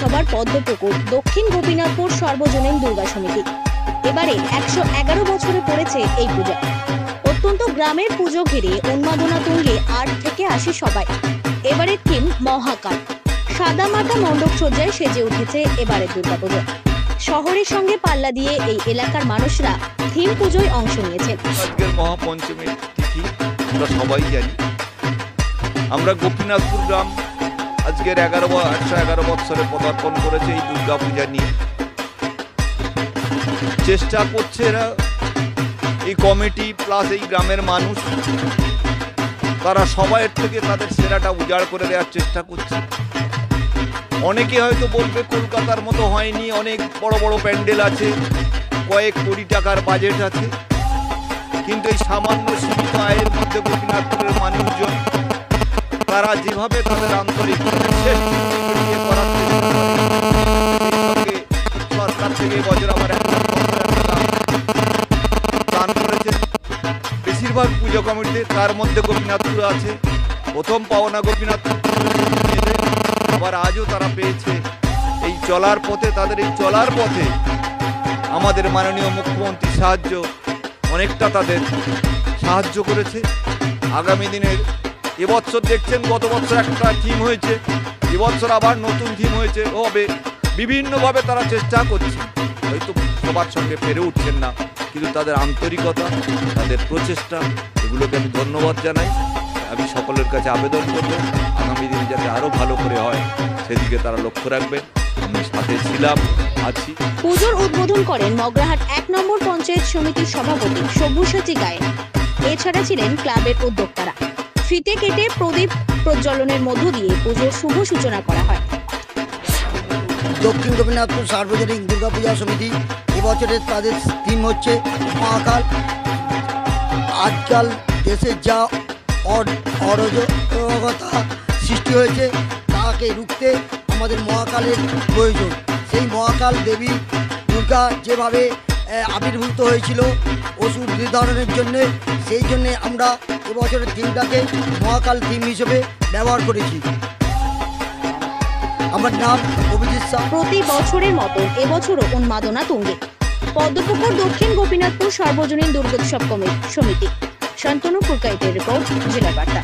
পৌরসভার পদ্মপুকুর দক্ষিণ গোপীনাথপুর সর্বজনীন দুর্গা সমিতি। এবারে 111 বছরে পড়েছে এই পূজা। অত্যন্ত গ্রামের পুজো ঘিরে উন্মাদনা তুঙ্গে 8 থেকে 80 সবাই। এবারের থিম মহাকাল। সাদা মাটা মণ্ডপ সজ্জায় সেজে উঠেছে এবারের দুর্গাপুজো। শহরের সঙ্গে পাল্লা দিয়ে এই এলাকার মানুষরা থিম পুজোয় অংশ নিয়েছেন। আজকের মহাপঞ্চমীর তিথি আমরা সবাই জানি। আমরা গোপীনাথপুর গ্রাম আজকের 111 বছরে পদার্পণ করেছে এই দুর্গা পূজা নিয়ে। চেষ্টা করছে এরা, এই কমিটি প্লাস এই গ্রামের মানুষ, তারা সবাইয়ের থেকে তাদের সেরাটা উজাড় করে দেওয়ার চেষ্টা করছে। অনেকে হয়তো বলবে কলকাতার মতো হয়নি, অনেক বড় বড় প্যান্ডেল আছে, কয়েক কোটি টাকার বাজেট আছে, কিন্তু এই সামান্য সীমিত আয়ের মধ্যে গোপীনাথপুরের মানুষজন তারা যেভাবে তাদের আন্তরিক সরকার থেকে বছর আবার দান করেছেন বেশিরভাগ পুজো কমিটিতে, তার মধ্যে গোপীনাথপুর আছে। প্রথম পাওনা গোপীনাথপুর, আবার আজও তারা পেয়েছে। এই চলার পথে, তাদের এই চলার পথে আমাদের মাননীয় মুখ্যমন্ত্রী অনেকটা তাদের সাহায্য করেছে। আগামী দিনের এবছর দেখছেন, গত বছর একটা থিম হয়েছে, এবছর আবার নতুন থিম হয়েছে, হবে বিভিন্নভাবে তারা চেষ্টা করছে। হয়তো সবার সঙ্গে পেরে উঠছেন না, কিন্তু তাদের আন্তরিকতা, তাদের প্রচেষ্টা, এগুলোকে আমি ধন্যবাদ জানাই। আমি সকলের কাছে আবেদন করব আগামী দিন যাতে আরো ভালো করে হয়, সেদিকে তারা লক্ষ্য রাখবেন। আমি সাথে ছিলাম, আছি। পুজোর উদ্বোধন করেন মগরাহাট 1 নম্বর পঞ্চায়েত সমিতির সভাপতি সব্যসাচী গায়েন। এছাড়া ছিলেন ক্লাবের উদ্যোক্তারা। ফিতে কেটে প্রদীপ প্রজ্বলনের মধ্য দিয়ে পুজোর শুভ সূচনা করা হয়। দক্ষিণ গোপীনাথপুর সার্বজনীন দুর্গাপূজা সমিতি এবছরের তাদের থিম হচ্ছে মহাকাল। আজকাল দেশে যা অরাজকতা সৃষ্টি হয়েছে তাকে রুখতে আমাদের মহাকালের প্রয়োজন। সেই মহাকাল দেবী দুর্গা যেভাবে আবির্ভূত হয়েছিল অসুর নির্ধারণের জন্যে, সেই জন্যে আমরা এবছরের থিমটাকে মহাকাল থিম হিসেবে ব্যবহার করেছি। আমার নাম অভিজিৎ শাহ। প্রতি বছরের মতো এবছরও উন্মাদনা তুঙ্গে পদ্মপুকুর দক্ষিণ গোপীনাথপুর সর্বজনীন দুর্গোৎসব সমিতি। শান্তনু পুরকাইতের রিপোর্ট, জেলা বার্তা।